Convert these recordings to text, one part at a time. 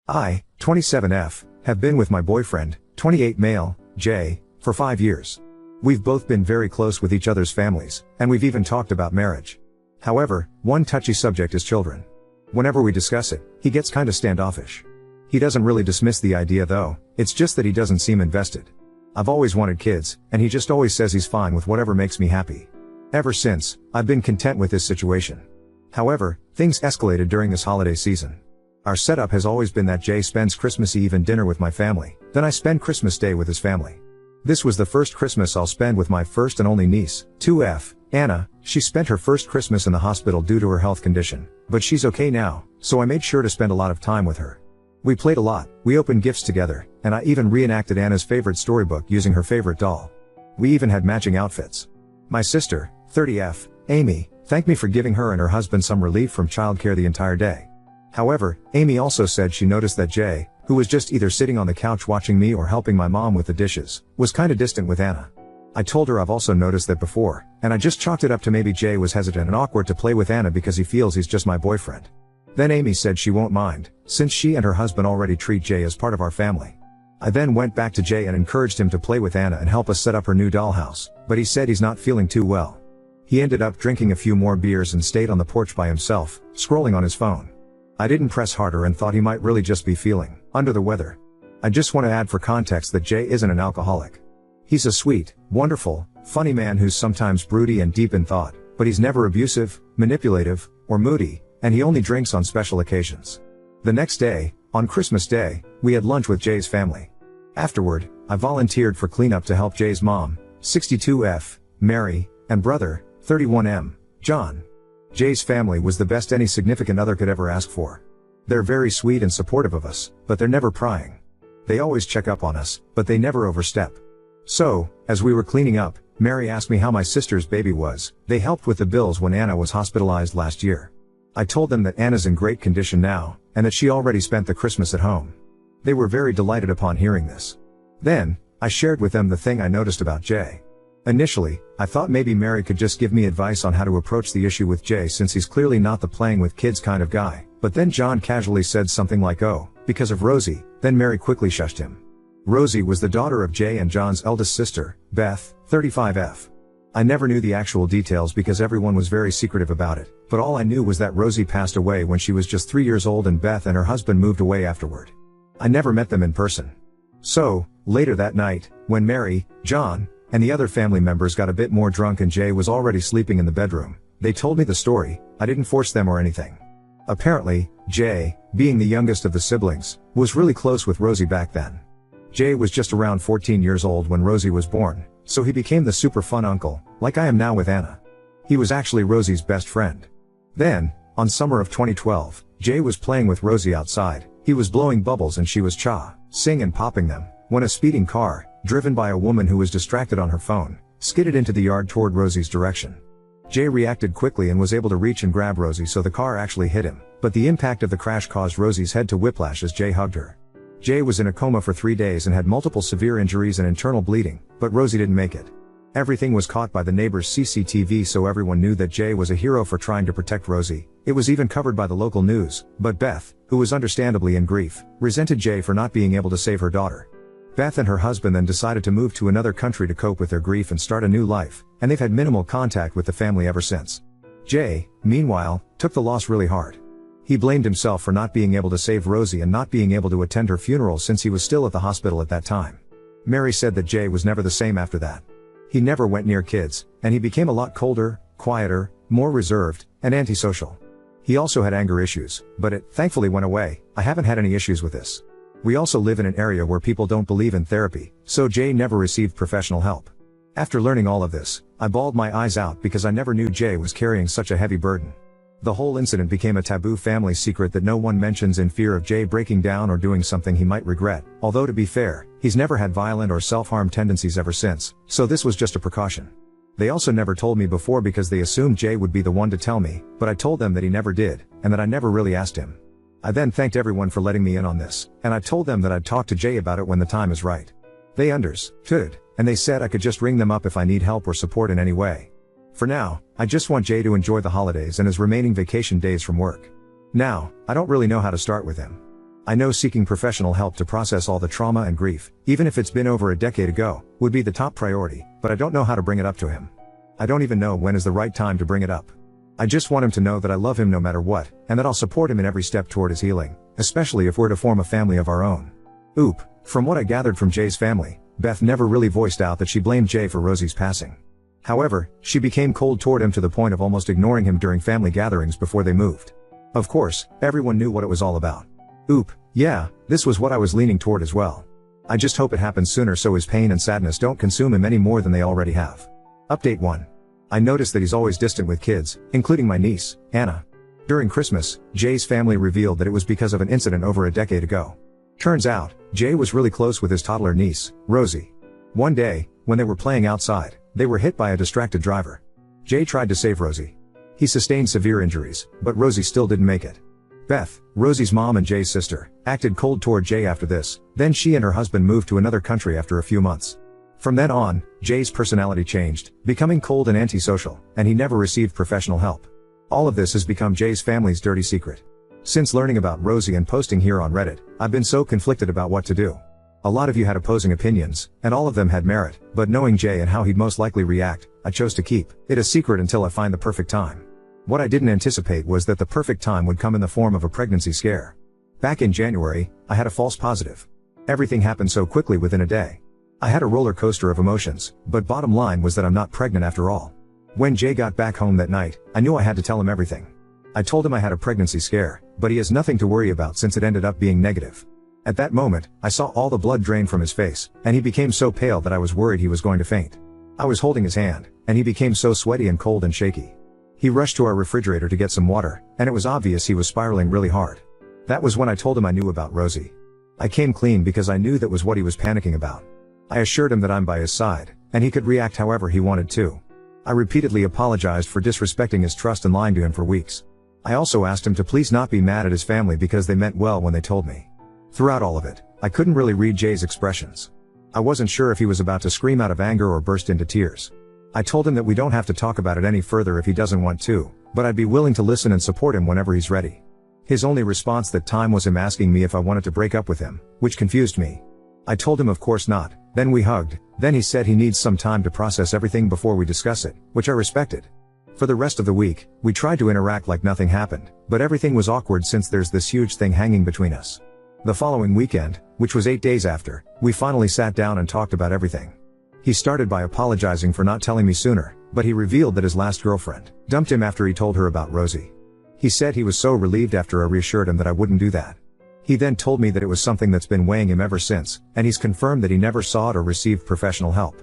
I, 27F, have been with my boyfriend, 28 male, J, for 5 years. We've both been very close with each other's families, and we've even talked about marriage. However, one touchy subject is children. Whenever we discuss it, he gets kinda standoffish. He doesn't really dismiss the idea though, it's just that he doesn't seem invested. I've always wanted kids, and he just always says he's fine with whatever makes me happy. Ever since, I've been content with this situation. However, things escalated during this holiday season. Our setup has always been that Jay spends Christmas Eve and dinner with my family, then I spend Christmas Day with his family. This was the first Christmas I'll spend with my first and only niece, 2F, Anna. She spent her first Christmas in the hospital due to her health condition, but she's okay now, so I made sure to spend a lot of time with her. We played a lot, we opened gifts together, and I even reenacted Anna's favorite storybook using her favorite doll. We even had matching outfits. My sister, 30F, Amy, thanked me for giving her and her husband some relief from childcare the entire day. However, Amy also said she noticed that Jay, who was just either sitting on the couch watching me or helping my mom with the dishes, was kinda distant with Anna. I told her I've also noticed that before, and I just chalked it up to maybe Jay was hesitant and awkward to play with Anna because he feels he's just my boyfriend. Then Amy said she won't mind, since she and her husband already treat Jay as part of our family. I then went back to Jay and encouraged him to play with Anna and help us set up her new dollhouse, but he said he's not feeling too well. He ended up drinking a few more beers and stayed on the porch by himself, scrolling on his phone. I didn't press harder and thought he might really just be feeling under the weather. I just want to add for context that Jay isn't an alcoholic. He's a sweet, wonderful, funny man who's sometimes broody and deep in thought, but he's never abusive, manipulative, or moody, and he only drinks on special occasions. The next day, on Christmas Day, we had lunch with Jay's family. Afterward, I volunteered for cleanup to help Jay's mom, 62F, Mary, and brother, 31M, John. Jay's family was the best any significant other could ever ask for. They're very sweet and supportive of us, but they're never prying. They always check up on us, but they never overstep. So, as we were cleaning up, Mary asked me how my sister's baby was. They helped with the bills when Anna was hospitalized last year. I told them that Anna's in great condition now, and that she already spent the Christmas at home. They were very delighted upon hearing this. Then, I shared with them the thing I noticed about Jay. Initially, I thought maybe Mary could just give me advice on how to approach the issue with Jay since he's clearly not the playing with kids kind of guy, but then John casually said something like, "Oh, because of Rosie," then Mary quickly shushed him. Rosie was the daughter of Jay and John's eldest sister, Beth, 35F. I never knew the actual details because everyone was very secretive about it, but all I knew was that Rosie passed away when she was just 3 years old and Beth and her husband moved away afterward. I never met them in person. So, later that night, when Mary, John, and the other family members got a bit more drunk and Jay was already sleeping in the bedroom, they told me the story. I didn't force them or anything. Apparently, Jay, being the youngest of the siblings, was really close with Rosie back then. Jay was just around 14 years old when Rosie was born, so he became the super fun uncle, like I am now with Anna. He was actually Rosie's best friend. Then, on summer of 2012, Jay was playing with Rosie outside. He was blowing bubbles and she was sing and popping them, when a speeding car, driven by a woman who was distracted on her phone, skidded into the yard toward Rosie's direction. Jay reacted quickly and was able to reach and grab Rosie so the car actually hit him, but the impact of the crash caused Rosie's head to whiplash as Jay hugged her. Jay was in a coma for 3 days and had multiple severe injuries and internal bleeding, but Rosie didn't make it. Everything was caught by the neighbor's CCTV so everyone knew that Jay was a hero for trying to protect Rosie. It was even covered by the local news, but Beth, who was understandably in grief, resented Jay for not being able to save her daughter. Beth and her husband then decided to move to another country to cope with their grief and start a new life, and they've had minimal contact with the family ever since. Jay, meanwhile, took the loss really hard. He blamed himself for not being able to save Rosie and not being able to attend her funeral since he was still at the hospital at that time. Mary said that Jay was never the same after that. He never went near kids, and he became a lot colder, quieter, more reserved, and antisocial. He also had anger issues, but it thankfully went away. I haven't had any issues with this. We also live in an area where people don't believe in therapy, so Jay never received professional help. After learning all of this, I bawled my eyes out because I never knew Jay was carrying such a heavy burden. The whole incident became a taboo family secret that no one mentions in fear of Jay breaking down or doing something he might regret, although to be fair, he's never had violent or self-harm tendencies ever since, so this was just a precaution. They also never told me before because they assumed Jay would be the one to tell me, but I told them that he never did, and that I never really asked him. I then thanked everyone for letting me in on this, and I told them that I'd talk to Jay about it when the time is right. They understood, and they said I could just ring them up if I need help or support in any way. For now, I just want Jay to enjoy the holidays and his remaining vacation days from work. Now, I don't really know how to start with him. I know seeking professional help to process all the trauma and grief, even if it's been over a decade ago, would be the top priority, but I don't know how to bring it up to him. I don't even know when is the right time to bring it up. I just want him to know that I love him no matter what, and that I'll support him in every step toward his healing, especially if we're to form a family of our own. Oop. From what I gathered from Jay's family, Beth never really voiced out that she blamed Jay for Rosie's passing. However, she became cold toward him to the point of almost ignoring him during family gatherings before they moved. Of course, everyone knew what it was all about. Oop. Yeah, this was what I was leaning toward as well. I just hope it happens sooner so his pain and sadness don't consume him any more than they already have. Update 1. I noticed that he's always distant with kids, including my niece, Anna. During Christmas, Jay's family revealed that it was because of an incident over a decade ago. Turns out, Jay was really close with his toddler niece, Rosie. One day, when they were playing outside, they were hit by a distracted driver. Jay tried to save Rosie. He sustained severe injuries, but Rosie still didn't make it. Beth, Rosie's mom and Jay's sister, acted cold toward Jay after this, then she and her husband moved to another country after a few months. From then on, Jay's personality changed, becoming cold and antisocial, and he never received professional help. All of this has become Jay's family's dirty secret. Since learning about Rosie and posting here on Reddit, I've been so conflicted about what to do. A lot of you had opposing opinions, and all of them had merit, but knowing Jay and how he'd most likely react, I chose to keep it a secret until I find the perfect time. What I didn't anticipate was that the perfect time would come in the form of a pregnancy scare. Back in January, I had a false positive. Everything happened so quickly within a day. I had a roller coaster of emotions, but bottom line was that I'm not pregnant after all. When Jay got back home that night, I knew I had to tell him everything. I told him I had a pregnancy scare, but he has nothing to worry about since it ended up being negative. At that moment, I saw all the blood drain from his face, and he became so pale that I was worried he was going to faint. I was holding his hand, and he became so sweaty and cold and shaky. He rushed to our refrigerator to get some water, and it was obvious he was spiraling really hard. That was when I told him I knew about Rosie. I came clean because I knew that was what he was panicking about. I assured him that I'm by his side, and he could react however he wanted to. I repeatedly apologized for disrespecting his trust and lying to him for weeks. I also asked him to please not be mad at his family because they meant well when they told me. Throughout all of it, I couldn't really read Jay's expressions. I wasn't sure if he was about to scream out of anger or burst into tears. I told him that we don't have to talk about it any further if he doesn't want to, but I'd be willing to listen and support him whenever he's ready. His only response that time was him asking me if I wanted to break up with him, which confused me. I told him of course not, then we hugged, then he said he needs some time to process everything before we discuss it, which I respected. For the rest of the week, we tried to interact like nothing happened, but everything was awkward since there's this huge thing hanging between us. The following weekend, which was 8 days after, we finally sat down and talked about everything. He started by apologizing for not telling me sooner, but he revealed that his last girlfriend dumped him after he told her about Rosie. He said he was so relieved after I reassured him that I wouldn't do that. He then told me that it was something that's been weighing him ever since, and he's confirmed that he never sought or received professional help.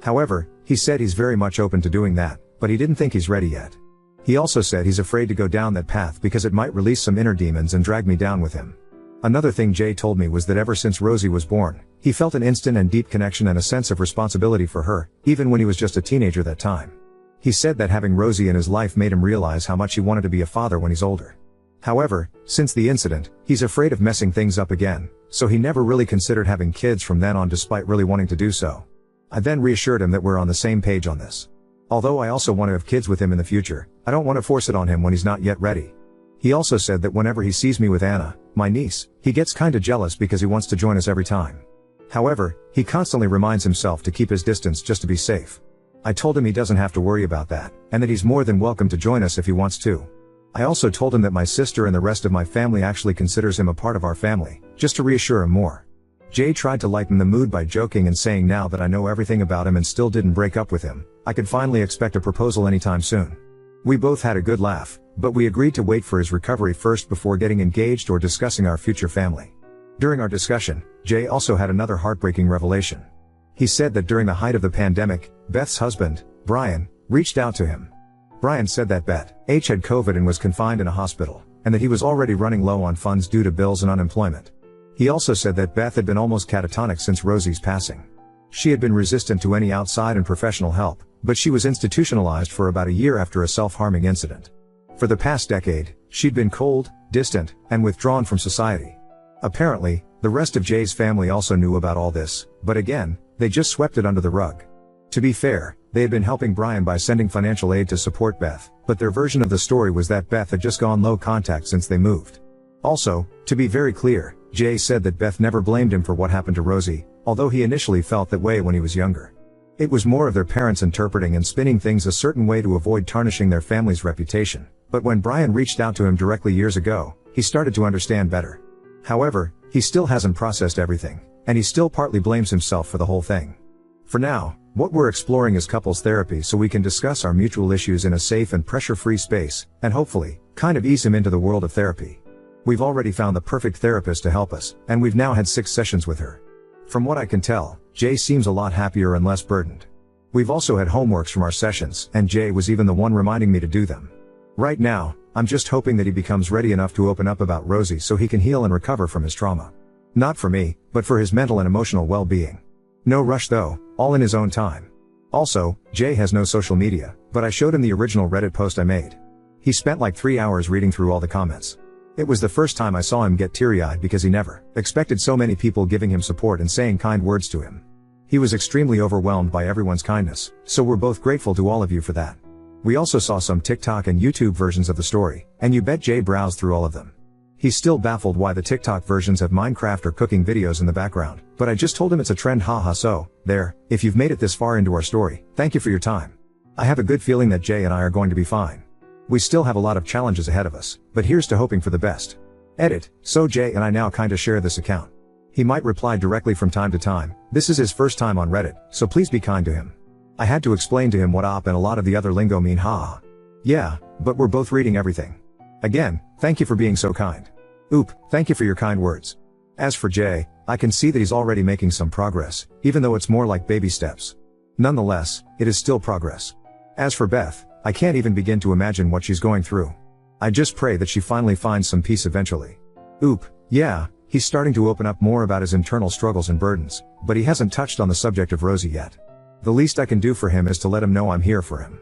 However, he said he's very much open to doing that, but he didn't think he's ready yet. He also said he's afraid to go down that path because it might release some inner demons and drag me down with him. Another thing Jay told me was that ever since Rosie was born, he felt an instant and deep connection and a sense of responsibility for her, even when he was just a teenager that time. He said that having Rosie in his life made him realize how much he wanted to be a father when he's older. However, since the incident, he's afraid of messing things up again, so he never really considered having kids from then on despite really wanting to do so. I then reassured him that we're on the same page on this. Although I also want to have kids with him in the future, I don't want to force it on him when he's not yet ready. He also said that whenever he sees me with Anna, my niece, he gets kinda jealous because he wants to join us every time. However, he constantly reminds himself to keep his distance just to be safe. I told him he doesn't have to worry about that, and that he's more than welcome to join us if he wants to. I also told him that my sister and the rest of my family actually considers him a part of our family, just to reassure him more. Jay tried to lighten the mood by joking and saying now that I know everything about him and still didn't break up with him, I could finally expect a proposal anytime soon. We both had a good laugh, but we agreed to wait for his recovery first before getting engaged or discussing our future family. During our discussion, Jay also had another heartbreaking revelation. He said that during the height of the pandemic, Beth's husband, Brian, reached out to him. Brian said that Beth H had COVID and was confined in a hospital, and that he was already running low on funds due to bills and unemployment. He also said that Beth had been almost catatonic since Rosie's passing. She had been resistant to any outside and professional help, but she was institutionalized for about a year after a self-harming incident. For the past decade, she'd been cold, distant, and withdrawn from society. Apparently, the rest of Jay's family also knew about all this, but again, they just swept it under the rug. To be fair, they had been helping Brian by sending financial aid to support Beth, but their version of the story was that Beth had just gone low contact since they moved. Also, to be very clear, Jay said that Beth never blamed him for what happened to Rosie, although he initially felt that way when he was younger. It was more of their parents interpreting and spinning things a certain way to avoid tarnishing their family's reputation, but when Brian reached out to him directly years ago, he started to understand better. However, he still hasn't processed everything, and he still partly blames himself for the whole thing. For now, what we're exploring is couples therapy so we can discuss our mutual issues in a safe and pressure-free space, and hopefully, kind of ease him into the world of therapy. We've already found the perfect therapist to help us, and we've now had 6 sessions with her. From what I can tell, Jay seems a lot happier and less burdened. We've also had homeworks from our sessions, and Jay was even the one reminding me to do them. Right now, I'm just hoping that he becomes ready enough to open up about Rosie so he can heal and recover from his trauma. Not for me, but for his mental and emotional well-being. No rush though, all in his own time. Also, Jay has no social media, but I showed him the original Reddit post I made. He spent like 3 hours reading through all the comments. It was the first time I saw him get teary-eyed because he never expected so many people giving him support and saying kind words to him. He was extremely overwhelmed by everyone's kindness, so we're both grateful to all of you for that. We also saw some TikTok and YouTube versions of the story, and you bet Jay browsed through all of them. He's still baffled why the TikTok versions have Minecraft or cooking videos in the background, but I just told him it's a trend, haha. So, there, if you've made it this far into our story, thank you for your time. I have a good feeling that Jay and I are going to be fine. We still have a lot of challenges ahead of us, but here's to hoping for the best. Edit, so Jay and I now kinda share this account. He might reply directly from time to time. This is his first time on Reddit, so please be kind to him. I had to explain to him what op and a lot of the other lingo mean, haha. Yeah, but we're both reading everything. Again, thank you for being so kind. Oop, thank you for your kind words. As for Jay, I can see that he's already making some progress, even though it's more like baby steps. Nonetheless, it is still progress. As for Beth, I can't even begin to imagine what she's going through. I just pray that she finally finds some peace eventually. Oop, yeah, he's starting to open up more about his internal struggles and burdens, but he hasn't touched on the subject of Rosie yet. The least I can do for him is to let him know I'm here for him.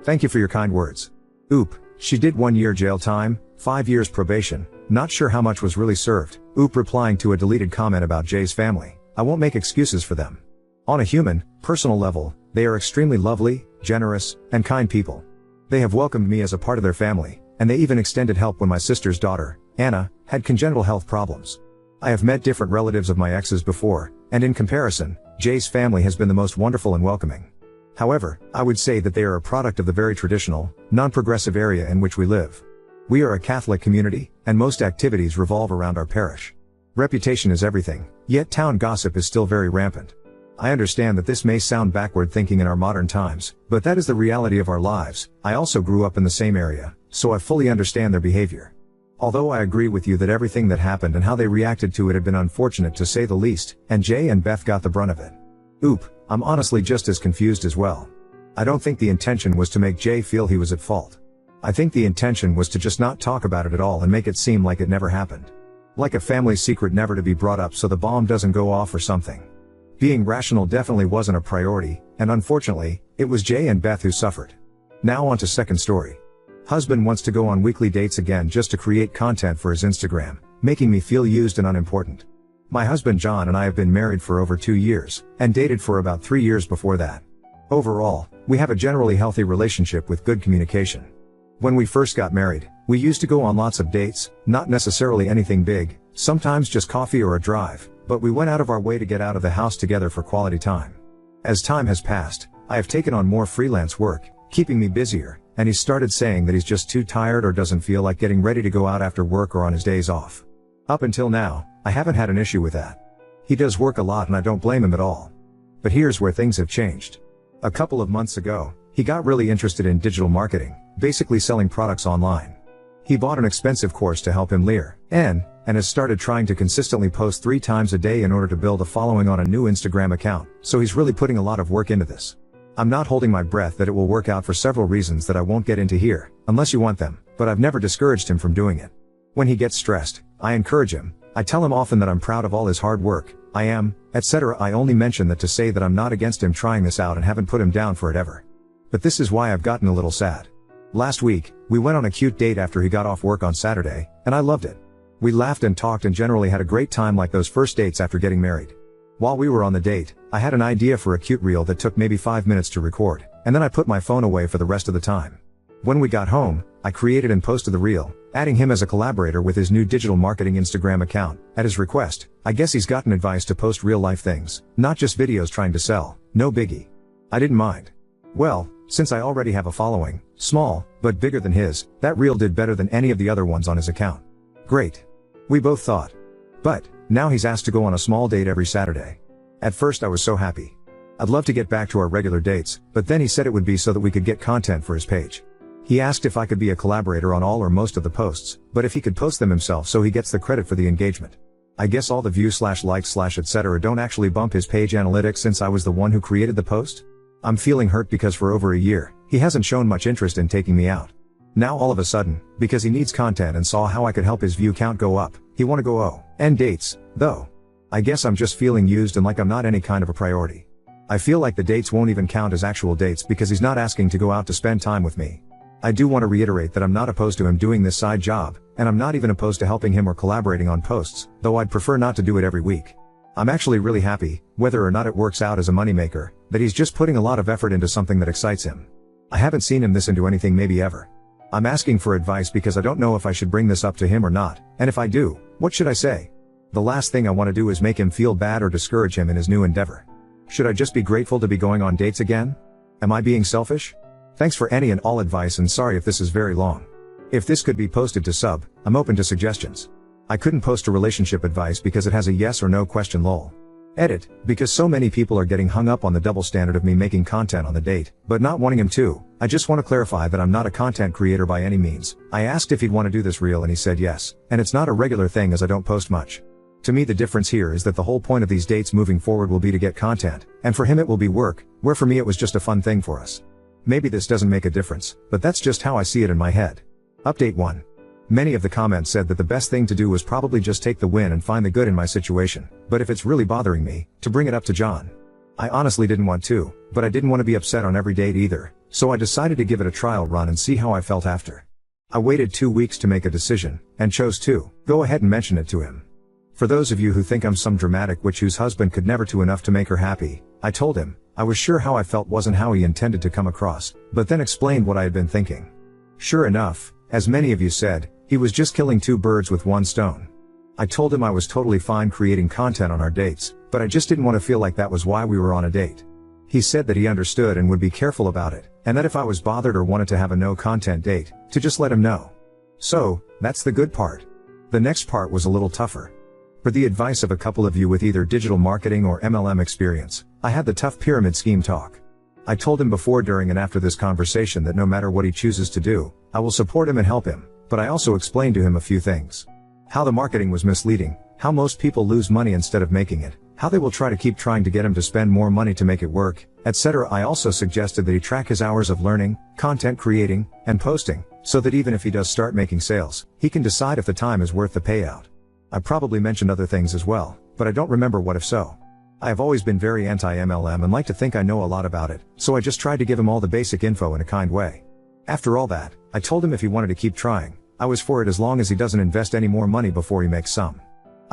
Thank you for your kind words. Oop, she did 1 year jail time, 5 years probation, not sure how much was really served. Oop, replying to a deleted comment about Jay's family. I won't make excuses for them. On a human, personal level, they are extremely lovely, generous, and kind people. They have welcomed me as a part of their family, and they even extended help when my sister's daughter, Anna, had congenital health problems. I have met different relatives of my exes before, and in comparison, Jay's family has been the most wonderful and welcoming. However, I would say that they are a product of the very traditional, non-progressive area in which we live. We are a Catholic community, and most activities revolve around our parish. Reputation is everything, yet town gossip is still very rampant. I understand that this may sound backward thinking in our modern times, but that is the reality of our lives. I also grew up in the same area, so I fully understand their behavior. Although I agree with you that everything that happened and how they reacted to it had been unfortunate to say the least, and Jay and Beth got the brunt of it. Oop, I'm honestly just as confused as well. I don't think the intention was to make Jay feel he was at fault. I think the intention was to just not talk about it at all and make it seem like it never happened. Like a family secret never to be brought up so the bomb doesn't go off or something. Being rational definitely wasn't a priority, and unfortunately, it was Jay and Beth who suffered. Now on to second story. Husband wants to go on weekly dates again just to create content for his Instagram, making me feel used and unimportant. My husband John and I have been married for over 2 years, and dated for about 3 years before that. Overall, we have a generally healthy relationship with good communication. When we first got married, we used to go on lots of dates, not necessarily anything big, sometimes just coffee or a drive, but we went out of our way to get out of the house together for quality time. As time has passed, I have taken on more freelance work, keeping me busier, and he's started saying that he's just too tired or doesn't feel like getting ready to go out after work or on his days off. Up until now, I haven't had an issue with that. He does work a lot and I don't blame him at all. But here's where things have changed. A couple of months ago, he got really interested in digital marketing, basically selling products online. He bought an expensive course to help him learn, and has started trying to consistently post 3 times a day in order to build a following on a new Instagram account, so he's really putting a lot of work into this. I'm not holding my breath that it will work out for several reasons that I won't get into here, unless you want them, but I've never discouraged him from doing it. When he gets stressed, I encourage him. I tell him often that I'm proud of all his hard work, I am, etc. I only mention that to say that I'm not against him trying this out and haven't put him down for it ever. But this is why I've gotten a little sad. Last week, we went on a cute date after he got off work on Saturday, and I loved it. We laughed and talked and generally had a great time like those first dates after getting married. While we were on the date, I had an idea for a cute reel that took maybe 5 minutes to record, and then I put my phone away for the rest of the time. When we got home, I created and posted the reel, adding him as a collaborator with his new digital marketing Instagram account. At his request, I guess he's gotten advice to post real life things, not just videos trying to sell. No biggie. I didn't mind. Well, since I already have a following, small, but bigger than his, that reel did better than any of the other ones on his account. Great. We both thought. But, now he's asked to go on a small date every Saturday. At first I was so happy. I'd love to get back to our regular dates, but then he said it would be so that we could get content for his page. He asked if I could be a collaborator on all or most of the posts, but if he could post them himself so he gets the credit for the engagement. I guess all the views/likes/etc. don't actually bump his page analytics since I was the one who created the post? I'm feeling hurt because for over a year, he hasn't shown much interest in taking me out. Now all of a sudden, because he needs content and saw how I could help his view count go up, he wanna go end dates, though. I guess I'm just feeling used and like I'm not any kind of a priority. I feel like the dates won't even count as actual dates because he's not asking to go out to spend time with me. I do want to reiterate that I'm not opposed to him doing this side job, and I'm not even opposed to helping him or collaborating on posts, though I'd prefer not to do it every week. I'm actually really happy, whether or not it works out as a moneymaker, that he's just putting a lot of effort into something that excites him. I haven't seen him this into anything maybe ever. I'm asking for advice because I don't know if I should bring this up to him or not, and if I do, what should I say? The last thing I want to do is make him feel bad or discourage him in his new endeavor. Should I just be grateful to be going on dates again? Am I being selfish? Thanks for any and all advice and sorry if this is very long. If this could be posted to sub, I'm open to suggestions. I couldn't post a relationship advice because it has a yes or no question lol. Edit, because so many people are getting hung up on the double standard of me making content on the date, but not wanting him to. I just want to clarify that I'm not a content creator by any means. I asked if he'd want to do this reel and he said yes, and it's not a regular thing as I don't post much. To me the difference here is that the whole point of these dates moving forward will be to get content, and for him it will be work, where for me it was just a fun thing for us. Maybe this doesn't make a difference, but that's just how I see it in my head. Update 1. Many of the comments said that the best thing to do was probably just take the win and find the good in my situation, but if it's really bothering me, to bring it up to John. I honestly didn't want to, but I didn't want to be upset on every date either, so I decided to give it a trial run and see how I felt after. I waited 2 weeks to make a decision, and chose to go ahead and mention it to him. For those of you who think I'm some dramatic witch whose husband could never do enough to make her happy, I told him, I was sure how I felt wasn't how he intended to come across, but then explained what I had been thinking. Sure enough, as many of you said, he was just killing 2 birds with 1 stone. I told him I was totally fine creating content on our dates, but I just didn't want to feel like that was why we were on a date. He said that he understood and would be careful about it, and that if I was bothered or wanted to have a no content date, to just let him know. So, that's the good part. The next part was a little tougher. For the advice of a couple of you with either digital marketing or MLM experience, I had the tough pyramid scheme talk. I told him before, during and after this conversation that no matter what he chooses to do, I will support him and help him, but I also explained to him a few things. How the marketing was misleading, how most people lose money instead of making it, how they will try to keep trying to get him to spend more money to make it work, etc. I also suggested that he track his hours of learning, content creating, and posting, so that even if he does start making sales, he can decide if the time is worth the payout. I probably mentioned other things as well, but I don't remember what if so. I have always been very anti-MLM and like to think I know a lot about it, so I just tried to give him all the basic info in a kind way. After all that, I told him if he wanted to keep trying, I was for it as long as he doesn't invest any more money before he makes some.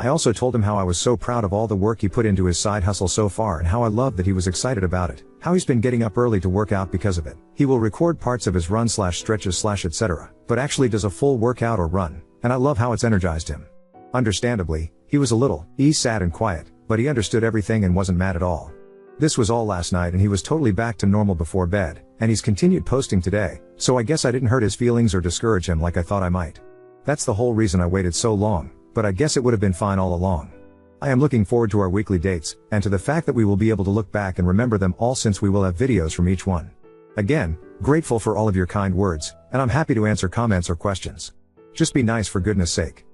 I also told him how I was so proud of all the work he put into his side hustle so far and how I loved that he was excited about it, how he's been getting up early to work out because of it. He will record parts of his run/stretches/etc., but actually does a full workout or run, and I love how it's energized him. Understandably, he was a little sad and quiet, but he understood everything and wasn't mad at all. This was all last night and he was totally back to normal before bed, and he's continued posting today, so I guess I didn't hurt his feelings or discourage him like I thought I might. That's the whole reason I waited so long, but I guess it would have been fine all along. I am looking forward to our weekly dates, and to the fact that we will be able to look back and remember them all since we will have videos from each one. Again, grateful for all of your kind words, and I'm happy to answer comments or questions. Just be nice for goodness sake.